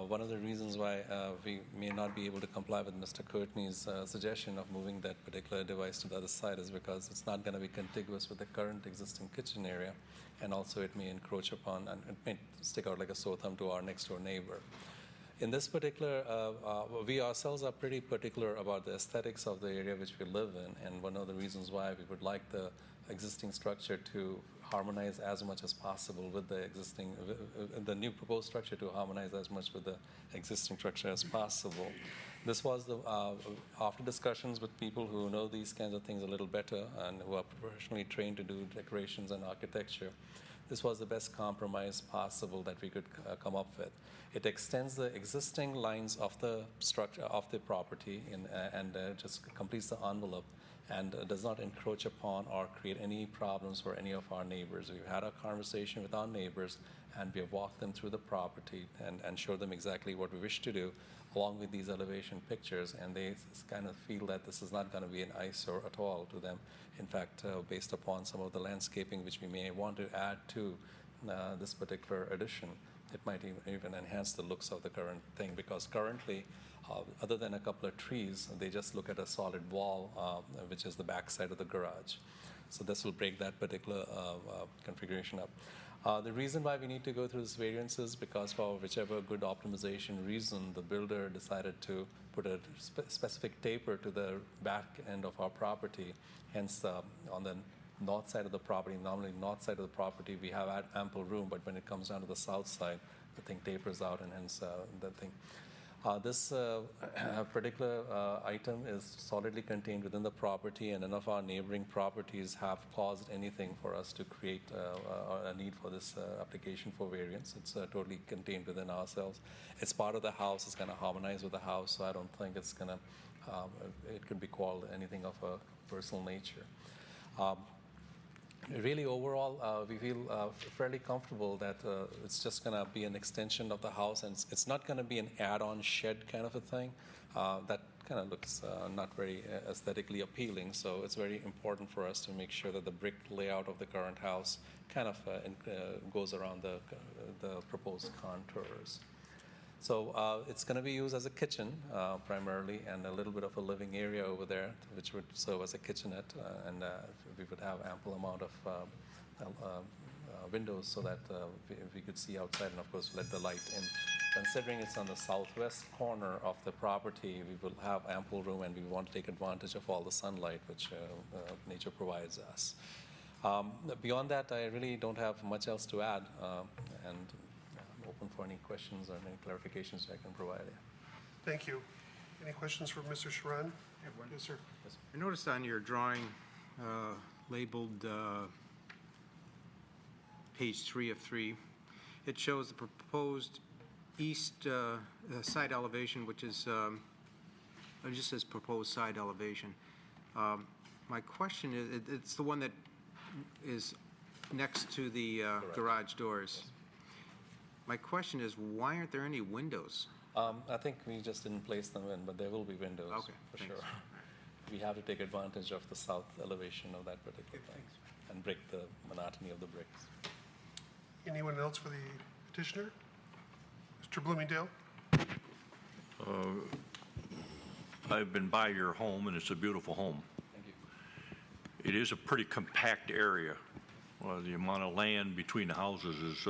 One of the reasons why we may not be able to comply with Mr. Courtney's suggestion of moving that particular device to the other side is because it's not going to be contiguous with the current existing kitchen area, and also it may encroach upon and it may stick out like a sore thumb to our next door neighbor. In this particular, we ourselves are pretty particular about the aesthetics of the area which we live in, and one of the reasons why we would like the existing structure to harmonize as much as possible with the existing, the new proposed structure to harmonize as much with the existing structure as possible. This was after discussions with people who know these kinds of things a little better and who are professionally trained to do decorations and architecture. This was the best compromise possible that we could come up with. It extends the existing lines of the structure of the property and just completes the envelope and does not encroach upon or create any problems for any of our neighbors. We've had a conversation with our neighbors and we have walked them through the property and showed them exactly what we wish to do along with these elevation pictures, and they kind of feel that this is not going to be an eyesore at all to them. In fact, based upon some of the landscaping which we may want to add to this particular addition, it might even enhance the looks of the current thing, because currently, other than a couple of trees, they just look at a solid wall, which is the back side of the garage. So this will break that particular configuration up. The reason why we need to go through this variance is because for whichever good optimization reason, the builder decided to put a specific taper to the back end of our property. Hence, on the north side of the property, normally north side of the property, we have ample room, but when it comes down to the south side, the thing tapers out, and hence the thing. This particular item is solidly contained within the property, and none of our neighboring properties have caused anything for us to create a need for this application for variance. It's totally contained within ourselves. It's part of the house. It's going to harmonize with the house, so I don't think it's going to, it could be called anything of a personal nature. Really, overall, we feel fairly comfortable that it's just going to be an extension of the house, and it's not going to be an add-on shed kind of a thing. That kind of looks not very aesthetically appealing, so it's very important for us to make sure that the brick layout of the current house kind of goes around the proposed contours. So it's going to be used as a kitchen primarily, and a little bit of a living area over there, which would serve as a kitchenette, and we would have ample amount of windows so that we could see outside, and of course let the light in. Considering it's on the southwest corner of the property, we will have ample room, and we want to take advantage of all the sunlight which nature provides us. Beyond that, I really don't have much else to add, and open for any questions or any clarifications I can provide. Thank you. Any questions for Mr. Sharan? Yes, sir. I noticed on your drawing labeled page 3 of 3, it shows the proposed east side elevation, which is, it just says proposed side elevation. My question is, it's the one that is next to the garage doors. My question is, why aren't there any windows? I think we just didn't place them in, but there will be windows, for thanks. sure. We have to take advantage of the south elevation of that particular thing and break the monotony of the bricks. Anyone else for the petitioner? Mr. Bloomingdale? I've been by your home, and it's a beautiful home. Thank you. It is a pretty compact area. The amount of land between the houses is,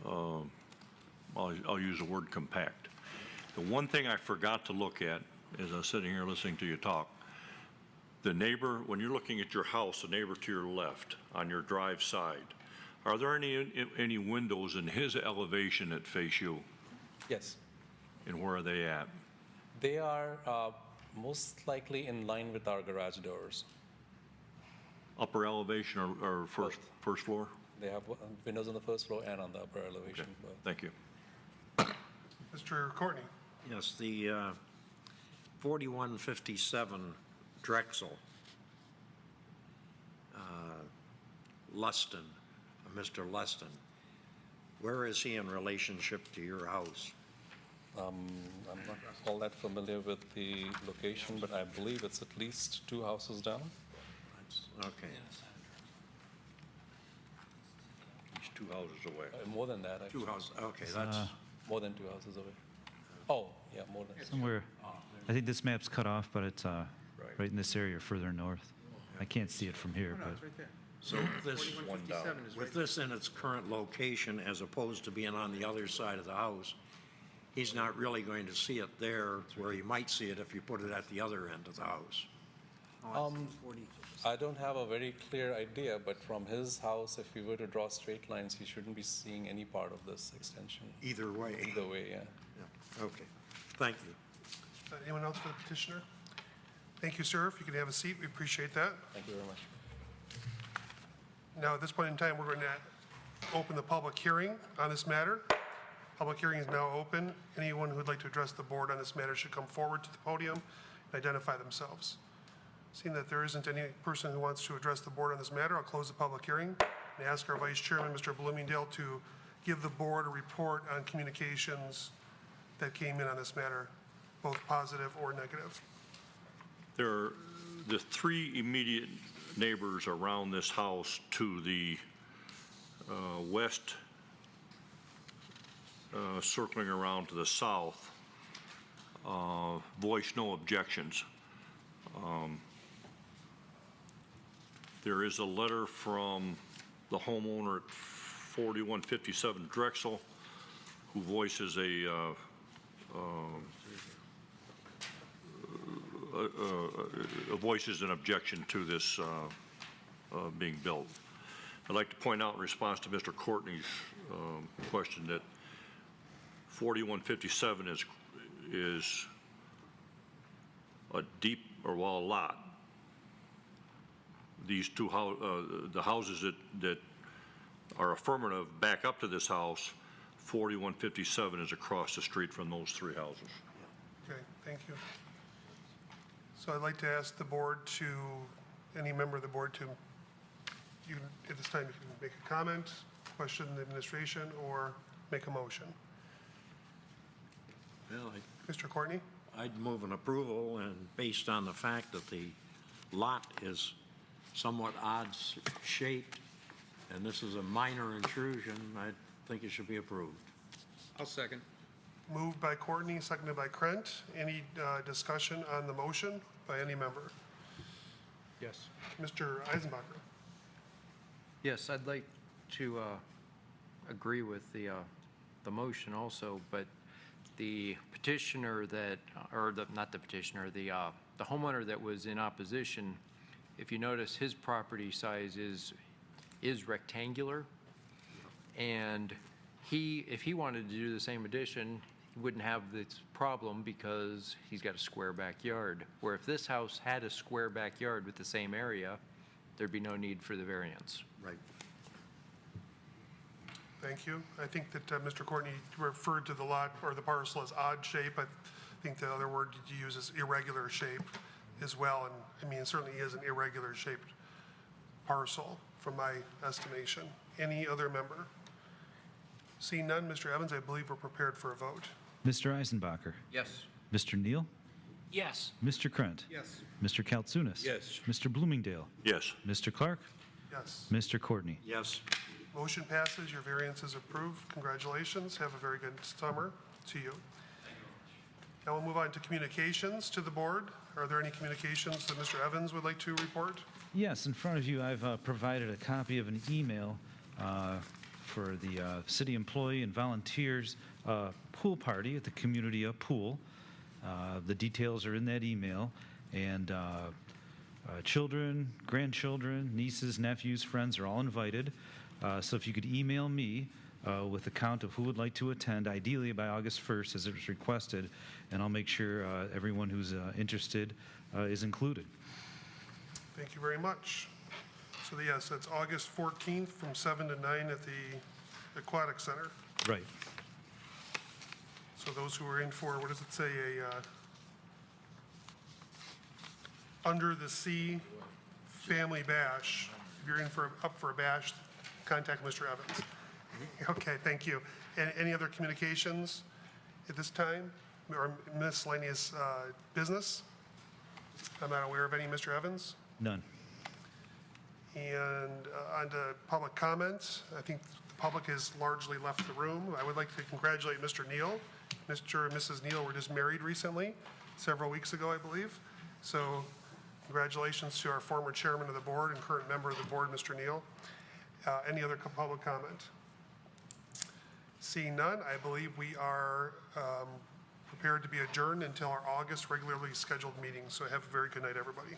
I'll use the word compact. The one thing I forgot to look at as I was sitting here listening to you talk, the neighbor, when you're looking at your house, the neighbor to your left on your drive side, are there any windows in his elevation that face you? Yes. And where are they at? They are most likely in line with our garage doors. Upper elevation or first floor? They have windows on the first floor and on the upper elevation. Okay. Thank you. Mr. Courtney? Yes, the 4157 Drexel, Luston, Mr. Luston, where is he in relationship to your house? I'm not all that familiar with the location, but I believe it's at least 2 houses down. Okay. He's 2 houses away. More than that, actually. 2 houses, okay, that's, More than 2 houses away. Oh, yeah, more than. Somewhere, I think this map's cut off, but it's right in this area further north. I can't see it from here, No, but it's right there. so this, 4157 is right with this in its current location as opposed to being on the other side of the house, he's not really going to see it there where he might see it if you put it at the other end of the house. I don't have a very clear idea, but from his house, if we were to draw straight lines, he shouldn't be seeing any part of this extension. Either way. Either way, yeah. Yeah. Okay, thank you. Anyone else for the petitioner? Thank you, sir. If you could have a seat, we appreciate that. Thank you very much. Now, at this point in time, we're going to open the public hearing on this matter. Public hearing is now open. Anyone who would like to address the board on this matter should come forward to the podium and identify themselves. Seeing that there isn't any person who wants to address the board on this matter, I'll close the public hearing and ask our Vice Chairman, Mr. Bloomingdale, to give the board a report on communications that came in on this matter, both positive or negative. There are the three immediate neighbors around this house to the west, circling around to the south, voiced no objections. There is a letter from the homeowner at 4157 Drexel who voices voices an objection to this being built. I'd like to point out in response to Mr. Courtney's question that 4157 is a deep or wall lot. These two the houses that are affirmative back up to this house, 4157 is across the street from those three houses. Okay, thank you. So I'd like to ask the board to, any member of the board to, you, at this time, you can make a comment, question the administration, or make a motion. Well, Mr. Courtney? I'd move an approval, and based on the fact that the lot is somewhat odd shaped, and this is a minor intrusion, I think it should be approved. I'll second. Moved by Courtney, seconded by Krent. Any discussion on the motion by any member? Yes. Mr. Eisenbacher? Yes, I'd like to agree with the motion also, but the petitioner that, or not the petitioner, the homeowner that was in opposition, if you notice, his property size is rectangular, and if he wanted to do the same addition, he wouldn't have this problem because he's got a square backyard. Where if this house had a square backyard with the same area, there'd be no need for the variance. Right. Thank you. I think that Mr. Courtney referred to the lot or the parcel as odd shape. I think the other word you use is irregular shape as well. And I mean, it certainly is an irregular shaped parcel from my estimation. Any other member? Seeing none, Mr. Evans, I believe we're prepared for a vote. Mr. Eisenbacher? Yes. Mr. Neal? Yes. Mr. Krent? Yes. Mr. Kaltsunis? Yes. Mr. Bloomingdale? Yes. Mr. Clark? Yes. Mr. Courtney? Yes. Motion passes. Your variance is approved. Congratulations. Have a very good summer to you. Now we'll move on to communications to the board. Are there any communications that Mr. Evans would like to report? Yes, in front of you, I've provided a copy of an email for the city employee and volunteers pool party at the Community Pool. The details are in that email, and children, grandchildren, nieces, nephews, friends are all invited. So if you could email me with a count of who would like to attend, ideally by August 1st as it was requested, and I'll make sure everyone who's interested is included. Thank you very much. So yes, that's August 14th from 7 to 9 at the Aquatic Center. Right. So those who are in for, what does it say, Under the Sea Family Bash. If you're up for a bash, contact Mr. Evans. Okay, thank you. Any other communications at this time, or miscellaneous business? I'm not aware of any, Mr. Evans. None. And on to public comments. I think the public has largely left the room. I would like to congratulate Mr. Neal. Mr. and Mrs. Neal were just married recently, several weeks ago, I believe. So congratulations to our former chairman of the board and current member of the board, Mr. Neal. Any other public comment? Seeing none, I believe we are prepared to be adjourned until our August regularly scheduled meeting. So have a very good night, everybody.